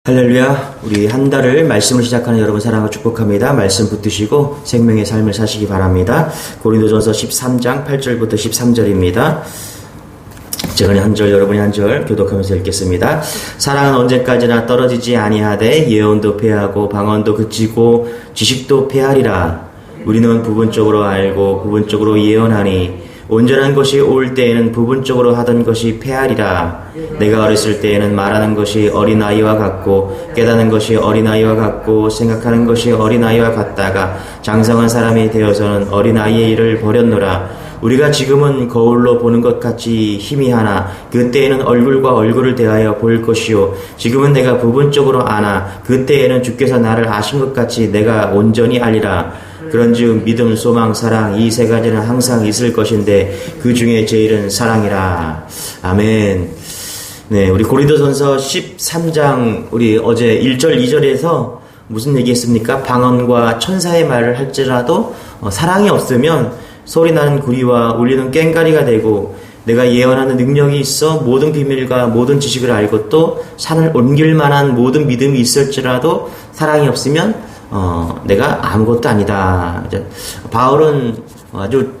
할렐루야. 우리 한 달을 말씀을 시작하는 여러분 사랑을 축복합니다. 말씀 붙드시고 생명의 삶을 사시기 바랍니다. 고린도전서 13장 8절부터 13절입니다. 제가 한 절 여러분이 한 절 교독하면서 읽겠습니다. 사랑은 언제까지나 떨어지지 아니하되 예언도 패하고 방언도 그치고 지식도 패하리라. 우리는 부분적으로 알고 부분적으로 예언하니 온전한 것이 올 때에는 부분적으로 하던 것이 패하리라. 내가 어렸을 때에는 말하는 것이 어린아이와 같고 깨닫는 것이 어린아이와 같고 생각하는 것이 어린아이와 같다가 장성한 사람이 되어서는 어린아이의 일을 버렸노라. 우리가 지금은 거울로 보는 것 같이 희미하나 그때에는 얼굴과 얼굴을 대하여 볼 것이요 지금은 내가 부분적으로 아나 그때에는 주께서 나를 아신 것 같이 내가 온전히 알리라. 그런즉 믿음, 소망, 사랑 이 세 가지는 항상 있을 것인데 그 중에 제일은 사랑이라. 아멘. 네, 우리 고린도전서 13장 우리 어제 1절 2절에서 무슨 얘기했습니까? 방언과 천사의 말을 할지라도 사랑이 없으면 소리나는 구리와 울리는 꽹과리가 되고 내가 예언하는 능력이 있어 모든 비밀과 모든 지식을 알고 또 산을 옮길 만한 모든 믿음이 있을지라도 사랑이 없으면 내가 아무것도 아니다. 바울은 아주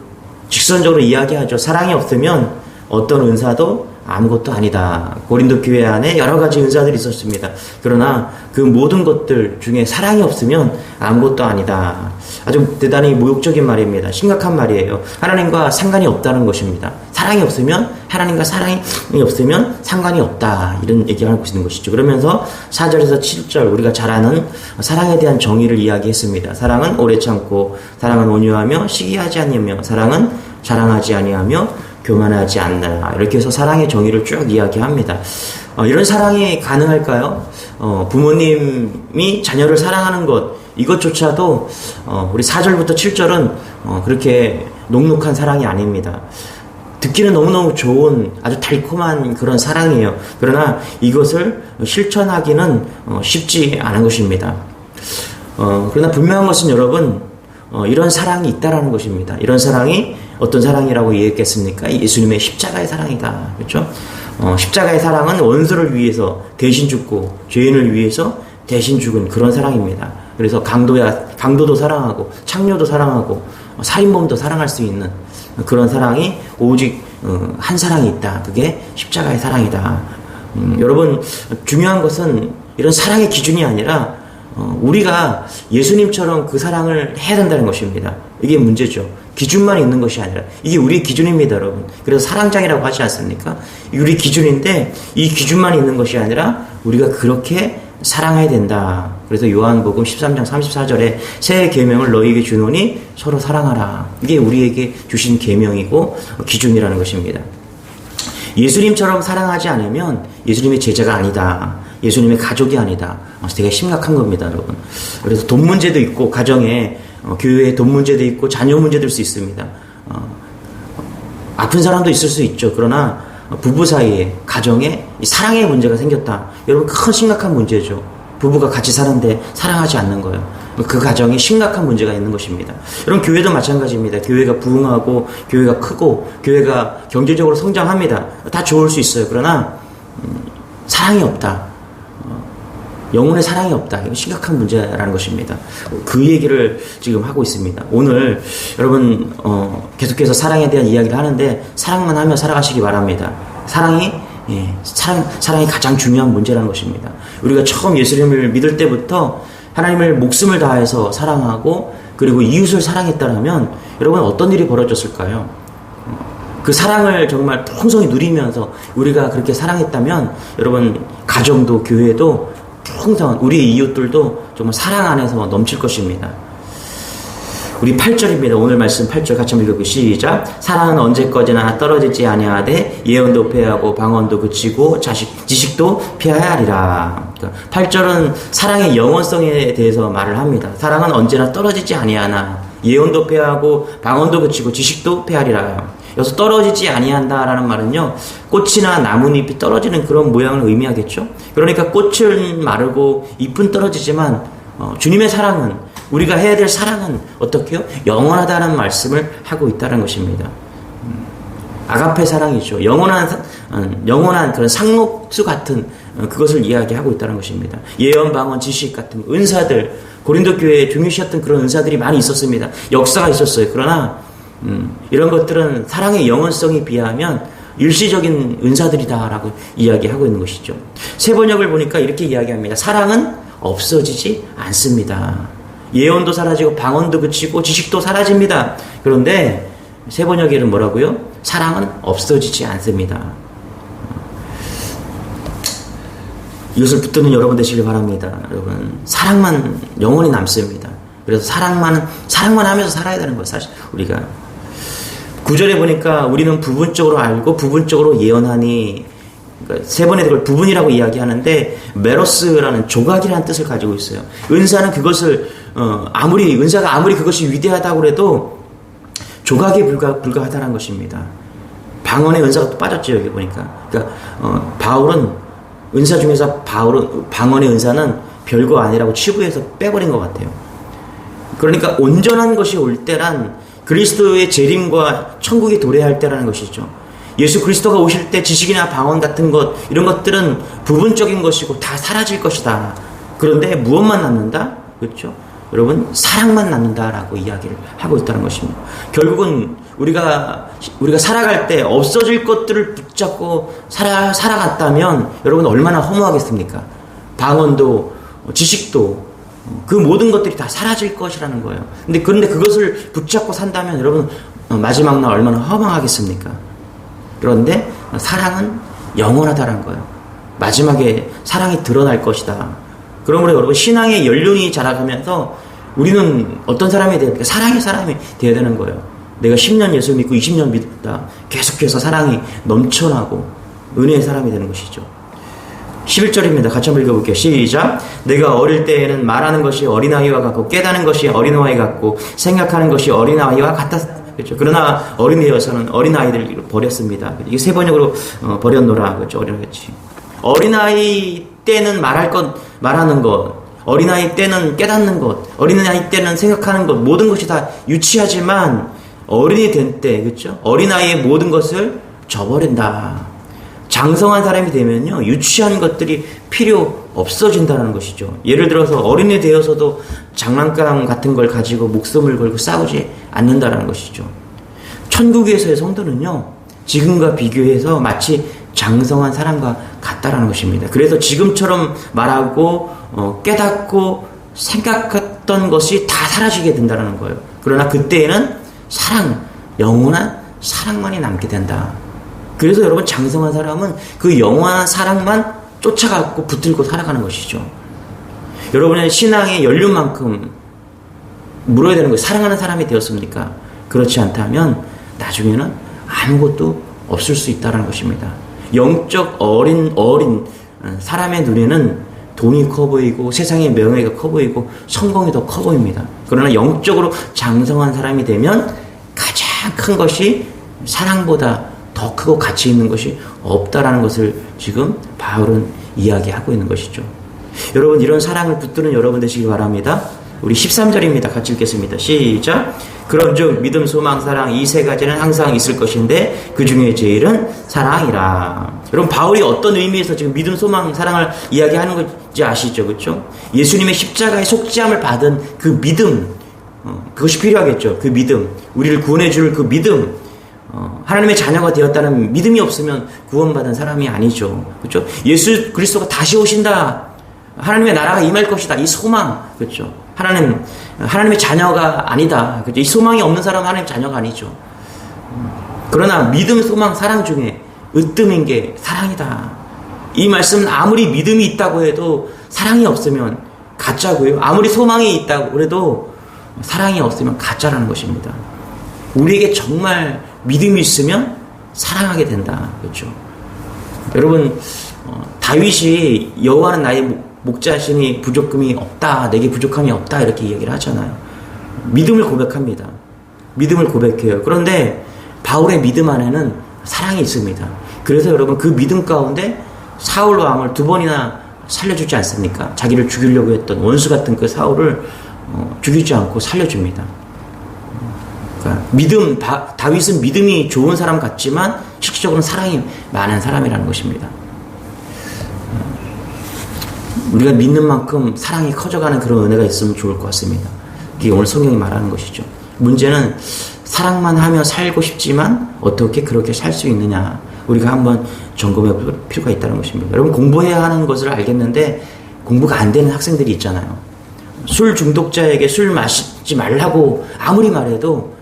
직선적으로 이야기하죠. 사랑이 없으면 어떤 은사도 아무것도 아니다. 고린도 교회 안에 여러 가지 은사들이 있었습니다. 그러나 그 모든 것들 중에 사랑이 없으면 아무것도 아니다. 아주 대단히 모욕적인 말입니다. 심각한 말이에요. 하나님과 상관이 없다는 것입니다. 사랑이 없으면 하나님과 사랑이 없으면 상관이 없다. 이런 얘기를 하고 있는 것이죠. 그러면서 4절에서 7절 우리가 잘 아는 사랑에 대한 정의를 이야기했습니다. 사랑은 오래 참고 사랑은 온유하며 시기하지 않으며 사랑은 자랑하지 아니하며 교만하지 않나. 이렇게 해서 사랑의 정의를 쭉 이야기합니다. 이런 사랑이 가능할까요? 부모님이 자녀를 사랑하는 것 이것조차도 우리 4절부터 7절은 그렇게 녹록한 사랑이 아닙니다. 듣기는 너무너무 좋은 아주 달콤한 그런 사랑이에요. 그러나 이것을 실천하기는 쉽지 않은 것입니다. 그러나 분명한 것은 여러분 이런 사랑이 있다라는 것입니다. 이런 사랑이 어떤 사랑이라고 얘기했겠습니까? 예수님의 십자가의 사랑이다. 그렇죠? 십자가의 사랑은 원수를 위해서 대신 죽고 죄인을 위해서 대신 죽은 그런 사랑입니다. 그래서 강도도 사랑하고 창녀도 사랑하고 살인범도 사랑할 수 있는 그런 사랑이 오직 한 사랑이 있다. 그게 십자가의 사랑이다. 여러분 중요한 것은 이런 사랑의 기준이 아니라 우리가 예수님처럼 그 사랑을 해야 된다는 것입니다. 이게 문제죠. 기준만 있는 것이 아니라 이게 우리의 기준입니다, 여러분. 그래서 사랑장이라고 하지 않습니까? 우리 기준인데 이 기준만 있는 것이 아니라 우리가 그렇게 사랑해야 된다. 그래서 요한복음 13장 34절에 새 계명을 너희에게 주노니 서로 사랑하라. 이게 우리에게 주신 계명이고 기준이라는 것입니다. 예수님처럼 사랑하지 않으면 예수님의 제자가 아니다. 예수님의 가족이 아니다. 되게 심각한 겁니다, 여러분. 그래서 돈 문제도 있고 가정에 교회에 돈 문제도 있고 자녀 문제도 있을 수 있습니다. 아픈 사람도 있을 수 있죠. 그러나 부부 사이에 가정에 사랑의 문제가 생겼다. 여러분 큰 심각한 문제죠. 부부가 같이 사는데 사랑하지 않는 거예요. 그 가정에 심각한 문제가 있는 것입니다. 여러분 교회도 마찬가지입니다. 교회가 부흥하고 교회가 크고 교회가 경제적으로 성장합니다. 다 좋을 수 있어요. 그러나 사랑이 없다. 영혼의 사랑이 없다. 이건 심각한 문제라는 것입니다. 그 얘기를 지금 하고 있습니다. 오늘 여러분 계속해서 사랑에 대한 이야기를 하는데 사랑만 하며 살아가시기 바랍니다. 사랑이 가장 중요한 문제라는 것입니다. 우리가 처음 예수님을 믿을 때부터 하나님을 목숨을 다해서 사랑하고 그리고 이웃을 사랑했다면 여러분 어떤 일이 벌어졌을까요? 그 사랑을 정말 풍성히 누리면서 우리가 그렇게 사랑했다면 여러분 가정도 교회도 풍성한 우리의 이웃들도 정말 사랑 안에서 넘칠 것입니다. 우리 8절입니다. 오늘 말씀 8절 같이 한번 읽어보고 시작. 사랑은 언제까지나 떨어지지 아니하되 예언도 패하고 방언도 그치고 지식도 패하리라. 8절은 사랑의 영원성에 대해서 말을 합니다. 사랑은 언제나 떨어지지 아니하나 예언도 패하고 방언도 그치고 지식도 패하리라. 여기서 떨어지지 아니한다라는 말은요, 꽃이나 나뭇잎이 떨어지는 그런 모양을 의미하겠죠. 그러니까 꽃은 마르고 잎은 떨어지지만 주님의 사랑은, 우리가 해야 될 사랑은 어떻게 해요? 영원하다는 말씀을 하고 있다는 것입니다. 아가페 사랑이죠. 영원한 그런 상록수 같은 그것을 이야기하고 있다는 것입니다. 예언, 방언, 지식 같은 은사들, 고린도 교회에 중요시했던 그런 은사들이 많이 있었습니다. 역사가 있었어요. 그러나 이런 것들은 사랑의 영원성에 비하면 일시적인 은사들이다라고 이야기하고 있는 것이죠. 세 번역을 보니까 이렇게 이야기합니다. 사랑은 없어지지 않습니다. 예언도 사라지고 방언도 그치고 지식도 사라집니다. 그런데 세 번역에는 뭐라고요? 사랑은 없어지지 않습니다. 이것을 붙드는 여러분 되시길 바랍니다. 여러분, 사랑만 영원히 남습니다. 그래서 사랑만 하면서 살아야 되는 거예요. 사실 우리가 9절에 보니까 우리는 부분적으로 알고 부분적으로 예언하니, 그러니까 세 번에 그걸 부분이라고 이야기하는데 메로스라는 조각이라는 뜻을 가지고 있어요. 은사는 그것을 은사가 아무리 그것이 위대하다고 해도 조각에 불과하다는 것입니다. 방언의 은사가 또 빠졌죠. 여기 보니까. 그러니까 바울은 은사 중에서 방언의 은사는 별거 아니라고 치부해서 빼버린 것 같아요. 그러니까 온전한 것이 올 때란 그리스도의 재림과 천국에 도래할 때라는 것이죠. 예수 그리스도가 오실 때 지식이나 방언 같은 것, 이런 것들은 부분적인 것이고 다 사라질 것이다. 그런데 무엇만 남는다? 그렇죠? 여러분, 사랑만 남는다라고 이야기를 하고 있다는 것입니다. 결국은 우리가 살아갈 때 없어질 것들을 붙잡고 살아갔다면 여러분 얼마나 허무하겠습니까? 방언도 지식도 그 모든 것들이 다 사라질 것이라는 거예요. 그런데 그것을 붙잡고 산다면 여러분 마지막 날 얼마나 허망하겠습니까? 그런데 사랑은 영원하다는 거예요. 마지막에 사랑이 드러날 것이다. 그러므로 여러분 신앙의 연륜이 자라가면서 우리는 어떤 사람이 돼야 될까? 사랑의 사람이 돼야 되는 거예요. 내가 10년 예수 믿고 20년 믿다 계속해서 사랑이 넘쳐나고 은혜의 사람이 되는 것이죠. 11절입니다. 같이 한번 읽어볼게요. 시작. 내가 어릴 때에는 말하는 것이 어린아이와 같고 깨닫는 것이 어린아이 같고 생각하는 것이 어린아이와 같았. 그렇죠. 그러나 어린이 되어서는 어린아이들을 버렸습니다. 이게 세 번역으로 버렸노라. 그렇죠. 어린아이 때는 말하는 것, 어린아이 때는 깨닫는 것, 어린아이 때는 생각하는 것, 모든 것이 다 유치하지만 어른이 된 때, 그렇죠? 어린아이의 모든 것을 저버린다. 장성한 사람이 되면요, 유치한 것들이 필요 없어진다는 것이죠. 예를 들어서 어린이 되어서도 장난감 같은 걸 가지고 목숨을 걸고 싸우지 않는다는 것이죠. 천국에서의 성도는요, 지금과 비교해서 마치 장성한 사람과 같다라는 것입니다. 그래서 지금처럼 말하고 깨닫고 생각했던 것이 다 사라지게 된다는 거예요. 그러나 그때에는 영원한 사랑만이 남게 된다. 그래서 여러분 장성한 사람은 그 영원한 사랑만 쫓아가고 붙들고 살아가는 것이죠. 여러분의 신앙의 연륜만큼 물어야 되는 거예요. 사랑하는 사람이 되었습니까? 그렇지 않다면 나중에는 아무것도 없을 수 있다는 것입니다. 영적 어린 사람의 눈에는 돈이 커 보이고 세상의 명예가 커 보이고 성공이 더 커 보입니다. 그러나 영적으로 장성한 사람이 되면 가장 큰 것이 사랑보다 더 크고 가치 있는 것이 없다라는 것을 지금 바울은 이야기하고 있는 것이죠. 여러분, 이런 사랑을 붙드는 여러분 되시기 바랍니다. 우리 13절입니다. 같이 읽겠습니다. 시작. 그런즉 믿음, 소망, 사랑 이 세 가지는 항상 있을 것인데 그 중에 제일은 사랑이라. 여러분, 바울이 어떤 의미에서 지금 믿음, 소망, 사랑을 이야기하는 건지 아시죠? 그렇죠? 예수님의 십자가의 속죄함을 받은 그 믿음, 그것이 필요하겠죠. 그 믿음, 우리를 구원해 줄 그 믿음, 하나님의 자녀가 되었다는 믿음이 없으면 구원받은 사람이 아니죠. 그렇죠? 예수 그리스도가 다시 오신다. 하나님의 나라가 임할 것이다. 이 소망, 그렇죠? 하나님의 자녀가 아니다. 그렇죠? 이 소망이 없는 사람은 하나님의 자녀가 아니죠. 그러나 믿음, 소망, 사랑 중에 으뜸인 게 사랑이다. 이 말씀은 아무리 믿음이 있다고 해도 사랑이 없으면 가짜고요. 아무리 소망이 있다고 해도 사랑이 없으면 가짜라는 것입니다. 우리에게 정말 믿음이 있으면 사랑하게 된다. 그렇죠? 여러분, 다윗이 여호와는 나의 목자시니 부족함이 없다. 내게 부족함이 없다. 이렇게 얘기를 하잖아요. 믿음을 고백합니다. 믿음을 고백해요. 그런데 바울의 믿음 안에는 사랑이 있습니다. 그래서 여러분, 그 믿음 가운데 사울 왕을 2번이나 살려주지 않습니까? 자기를 죽이려고 했던 원수 같은 그 사울을 죽이지 않고 살려줍니다. 그러니까 다윗은 믿음이 좋은 사람 같지만 실질적으로는 사랑이 많은 사람이라는 것입니다. 우리가 믿는 만큼 사랑이 커져가는 그런 은혜가 있으면 좋을 것 같습니다. 이게 오늘 성경이 말하는 것이죠. 문제는 사랑만 하며 살고 싶지만 어떻게 그렇게 살 수 있느냐. 우리가 한번 점검해 볼 필요가 있다는 것입니다. 여러분 공부해야 하는 것을 알겠는데 공부가 안 되는 학생들이 있잖아요. 술 중독자에게 술 마시지 말라고 아무리 말해도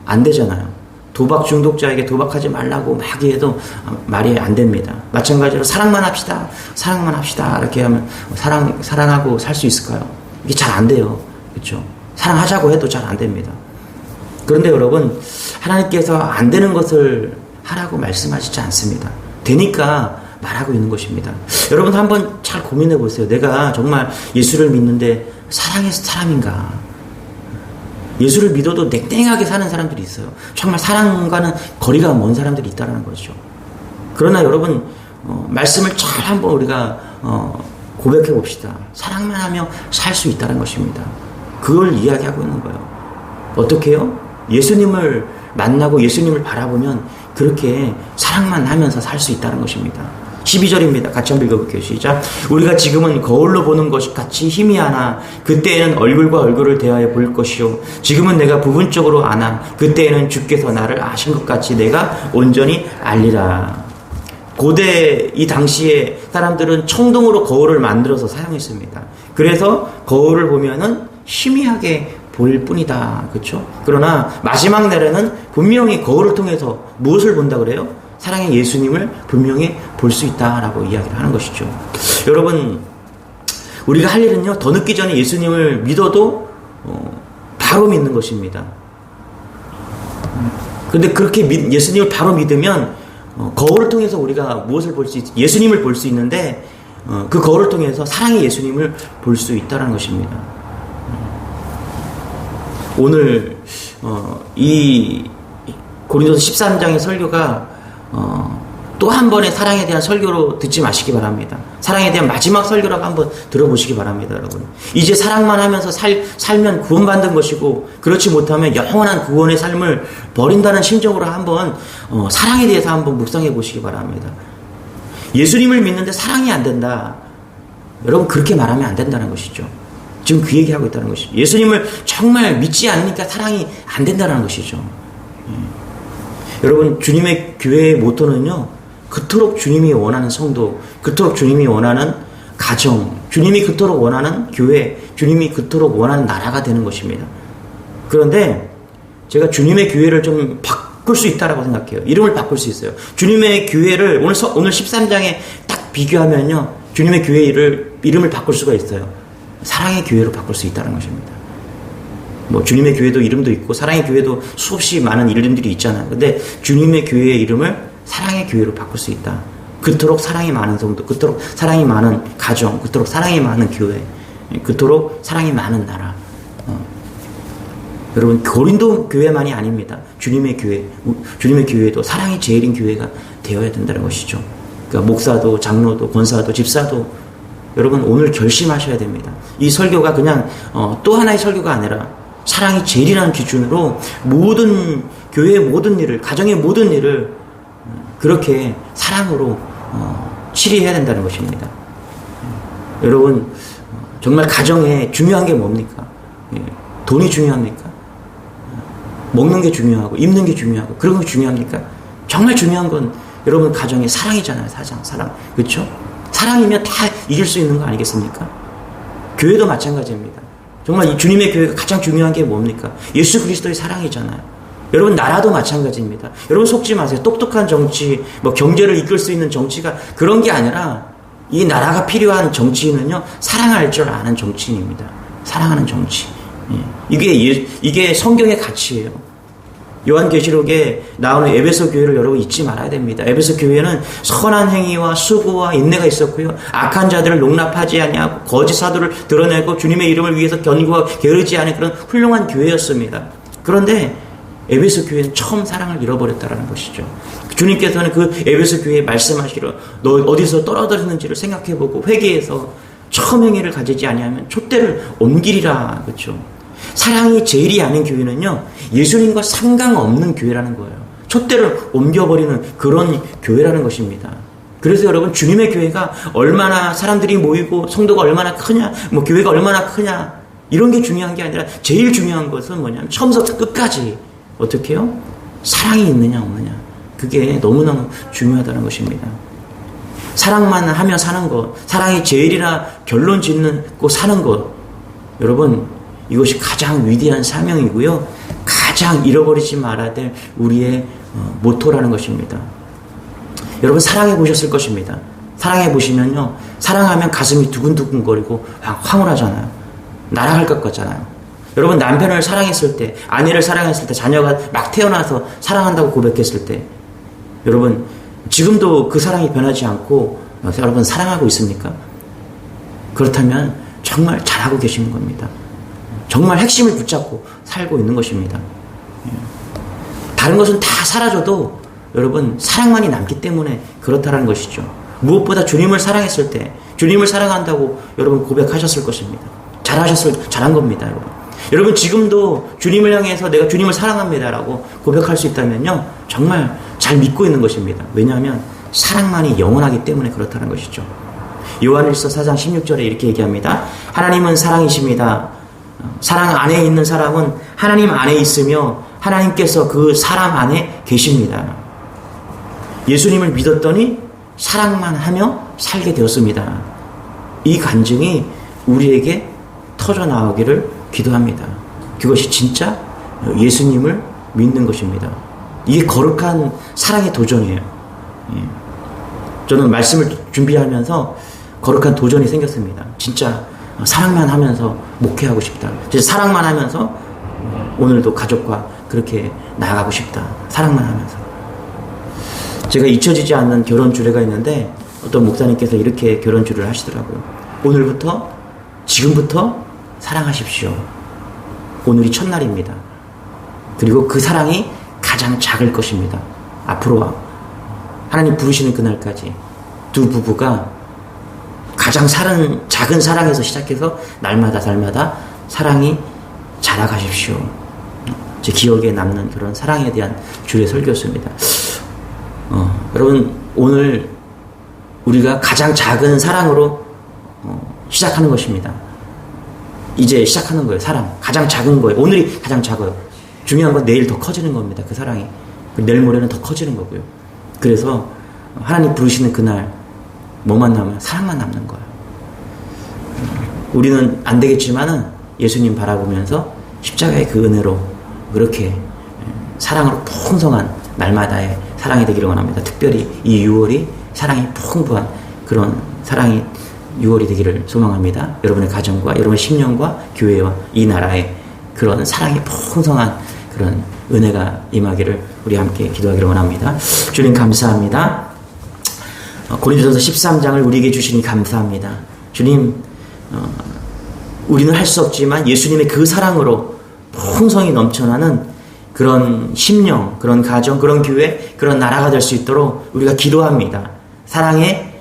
안 되잖아요. 도박 중독자에게 도박하지 말라고 막 해도 말이 안 됩니다. 마찬가지로 사랑만 합시다. 사랑만 합시다. 이렇게 하면 사랑하고 살 수 있을까요? 이게 잘 안 돼요. 그렇죠? 사랑하자고 해도 잘 안 됩니다. 그런데 여러분 하나님께서 안 되는 것을 하라고 말씀하시지 않습니다. 되니까 말하고 있는 것입니다. 여러분 한번 잘 고민해 보세요. 내가 정말 예수를 믿는데 사랑해서 사람인가? 예수를 믿어도 냉랭하게 사는 사람들이 있어요. 정말 사랑과는 거리가 먼 사람들이 있다는 거죠. 그러나 여러분 말씀을 잘 한번 우리가 고백해 봅시다. 사랑만 하며 살 수 있다는 것입니다. 그걸 이야기하고 있는 거예요. 어떻게 해요? 예수님을 만나고 예수님을 바라보면 그렇게 사랑만 하면서 살 수 있다는 것입니다. 12절입니다. 같이 한번 읽어볼게요. 시작. 우리가 지금은 거울로 보는 것 같이 희미하나 그때에는 얼굴과 얼굴을 대하여 볼 것이요 지금은 내가 부분적으로 아나 그때에는 주께서 나를 아신 것 같이 내가 온전히 알리라. 고대 이 당시에 사람들은 청동으로 거울을 만들어서 사용했습니다. 그래서 거울을 보면은 희미하게 보일 뿐이다. 그렇죠? 그러나 마지막 날에는 분명히 거울을 통해서 무엇을 본다 그래요? 사랑의 예수님을 분명히 볼 수 있다라고 이야기를 하는 것이죠. 여러분 우리가 할 일은요 더 늦기 전에 예수님을 믿어도 바로 믿는 것입니다. 그런데 그렇게 예수님을 바로 믿으면 거울을 통해서 우리가 무엇을 볼 수 있지? 예수님을 볼 수 있는데 그 거울을 통해서 사랑의 예수님을 볼 수 있다는 것입니다. 오늘 이 고린도서 13장의 설교가 또 한 번의 사랑에 대한 설교로 듣지 마시기 바랍니다. 사랑에 대한 마지막 설교라고 한번 들어보시기 바랍니다. 여러분 이제 사랑만 하면서 살면 구원받는 것이고 그렇지 못하면 영원한 구원의 삶을 버린다는 심정으로 한번 사랑에 대해서 한번 묵상해 보시기 바랍니다. 예수님을 믿는데 사랑이 안 된다. 여러분 그렇게 말하면 안 된다는 것이죠. 지금 그 얘기하고 있다는 것이죠. 예수님을 정말 믿지 않으니까 사랑이 안 된다는 것이죠. 여러분 주님의 교회의 모토는요 그토록 주님이 원하는 성도, 그토록 주님이 원하는 가정, 주님이 그토록 원하는 교회, 주님이 그토록 원하는 나라가 되는 것입니다. 그런데 제가 주님의 교회를 좀 바꿀 수 있다라고 생각해요. 이름을 바꿀 수 있어요. 주님의 교회를 오늘 13장에 딱 비교하면요 주님의 교회 이름을 바꿀 수가 있어요. 사랑의 교회로 바꿀 수 있다는 것입니다. 뭐 주님의 교회도 이름도 있고 사랑의 교회도 수없이 많은 이름들이 있잖아요. 근데 주님의 교회의 이름을 사랑의 교회로 바꿀 수 있다. 그토록 사랑이 많은 성도, 그토록 사랑이 많은 가정, 그토록 사랑이 많은 교회, 그토록 사랑이 많은 나라. 여러분 고린도 교회만이 아닙니다. 주님의 교회도 사랑이 제일인 교회가 되어야 된다는 것이죠. 그러니까 목사도 장로도 권사도 집사도 여러분 오늘 결심하셔야 됩니다. 이 설교가 그냥 또 하나의 설교가 아니라 사랑이 제일이라는 기준으로 모든 교회의 모든 일을, 가정의 모든 일을 그렇게 사랑으로 치리해야 된다는 것입니다. 여러분 정말 가정에 중요한 게 뭡니까? 돈이 중요합니까? 먹는 게 중요하고 입는 게 중요하고 그런 게 중요합니까? 정말 중요한 건 여러분 가정의 사랑이잖아요. 사랑. 그렇죠? 사랑이면 다 이길 수 있는 거 아니겠습니까? 교회도 마찬가지입니다. 정말 이 주님의 교회가 가장 중요한 게 뭡니까? 예수 그리스도의 사랑이잖아요. 여러분 나라도 마찬가지입니다. 여러분 속지 마세요. 똑똑한 정치, 뭐 경제를 이끌 수 있는 정치가 그런 게 아니라 이 나라가 필요한 정치인은요 사랑할 줄 아는 정치인입니다. 사랑하는 정치. 이게 성경의 가치예요. 요한계시록에 나오는 에베소 교회를 여러분 잊지 말아야 됩니다. 에베소 교회는 선한 행위와 수고와 인내가 있었고요. 악한 자들을 용납하지 아니하고 거짓 사도를 드러내고 주님의 이름을 위해서 견고하고 게으르지 않은 그런 훌륭한 교회였습니다. 그런데 에베소 교회는 처음 사랑을 잃어버렸다는 것이죠. 주님께서는 그 에베소 교회에 말씀하시러 너 어디서 떨어졌는지를 생각해보고 회개해서 처음 행위를 가지지 아니하면 촛대를 옮기리라. 그렇죠? 사랑이 제일이 아닌 교회는요 예수님과 상관없는 교회라는 거예요. 촛대를 옮겨버리는 그런 교회라는 것입니다. 그래서 여러분, 주님의 교회가 얼마나 사람들이 모이고 성도가 얼마나 크냐, 뭐 교회가 얼마나 크냐, 이런 게 중요한 게 아니라 제일 중요한 것은 뭐냐면 처음부터 끝까지 어떻게 해요? 사랑이 있느냐 없느냐. 그게 너무너무 중요하다는 것입니다. 사랑만 하며 사는 것, 사랑이 제일이라 결론 짓고 사는 것, 여러분, 이것이 가장 위대한 사명이고요, 가장 잃어버리지 말아야 될 우리의 모토라는 것입니다. 여러분, 사랑해 보셨을 것입니다. 사랑해 보시면요, 사랑하면 가슴이 두근두근거리고 황홀하잖아요. 날아갈 것 같잖아요. 여러분, 남편을 사랑했을 때, 아내를 사랑했을 때, 자녀가 막 태어나서 사랑한다고 고백했을 때, 여러분, 지금도 그 사랑이 변하지 않고 여러분 사랑하고 있습니까? 그렇다면 정말 잘하고 계시는 겁니다. 정말 핵심을 붙잡고 살고 있는 것입니다. 다른 것은 다 사라져도 여러분 사랑만이 남기 때문에 그렇다는 것이죠. 무엇보다 주님을 사랑했을 때, 주님을 사랑한다고 여러분 고백하셨을 것입니다. 잘한 겁니다, 여러분. 여러분, 지금도 주님을 향해서 내가 주님을 사랑합니다라고 고백할 수 있다면요, 정말 잘 믿고 있는 것입니다. 왜냐하면 사랑만이 영원하기 때문에 그렇다는 것이죠. 요한일서 4장 16절에 이렇게 얘기합니다. 하나님은 사랑이십니다. 사랑 안에 있는 사람은 하나님 안에 있으며 하나님께서 그 사람 안에 계십니다. 예수님을 믿었더니 사랑만 하며 살게 되었습니다. 이 간증이 우리에게 터져나오기를 기도합니다. 그것이 진짜 예수님을 믿는 것입니다. 이게 거룩한 사랑의 도전이에요. 저는 말씀을 준비하면서 거룩한 도전이 생겼습니다. 진짜 사랑만 하면서 목회하고 싶다. 진짜 사랑만 하면서 오늘도 가족과 그렇게 나아가고 싶다. 사랑만 하면서. 제가 잊혀지지 않는 결혼 주례가 있는데 어떤 목사님께서 이렇게 결혼 주례를 하시더라고요. 오늘부터, 지금부터 사랑하십시오. 오늘이 첫날입니다. 그리고 그 사랑이 가장 작을 것입니다. 앞으로 하나님 부르시는 그날까지 두 부부가 가장 작은 사랑에서 시작해서 날마다 사랑이 자라가십시오. 제 기억에 남는 그런 사랑에 대한 주의 설교였습니다. 여러분, 오늘 우리가 가장 작은 사랑으로 시작하는 것입니다. 이제 시작하는 거예요. 사랑. 가장 작은 거예요. 오늘이 가장 작아요. 중요한 건 내일 더 커지는 겁니다. 그 사랑이. 내일 모레는 더 커지는 거고요. 그래서 하나님 부르시는 그날 뭐만 남으면 사랑만 남는 거예요. 우리는 안 되겠지만은 예수님 바라보면서 십자가의 그 은혜로 그렇게 사랑으로 풍성한 날마다의 사랑이 되기를 원합니다. 특별히 이 6월이 사랑이 풍부한 그런 사랑이 6월이 되기를 소망합니다. 여러분의 가정과 여러분의 심령과 교회와 이 나라에 그런 사랑이 풍성한 그런 은혜가 임하기를 우리 함께 기도하기를 원합니다. 주님 감사합니다. 고린도전서 13장을 우리에게 주시니 감사합니다. 주님, 우리는 할 수 없지만 예수님의 그 사랑으로 풍성이 넘쳐나는 그런 심령, 그런 가정, 그런 교회, 그런 나라가 될 수 있도록 우리가 기도합니다. 사랑에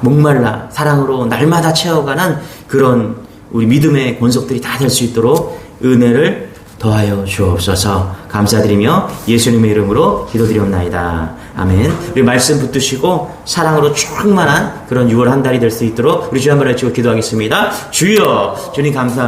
목말라 사랑으로 날마다 채워가는 그런 우리 믿음의 권속들이 다 될 수 있도록 은혜를 더하여 주옵소서. 감사드리며 예수님의 이름으로 기도드리옵나이다. 아멘. 우리 말씀 붙드시고 사랑으로 충만한 그런 6월 한 달이 될 수 있도록 우리 주 한번 외치고 기도하겠습니다. 주여, 주님 감사합니다.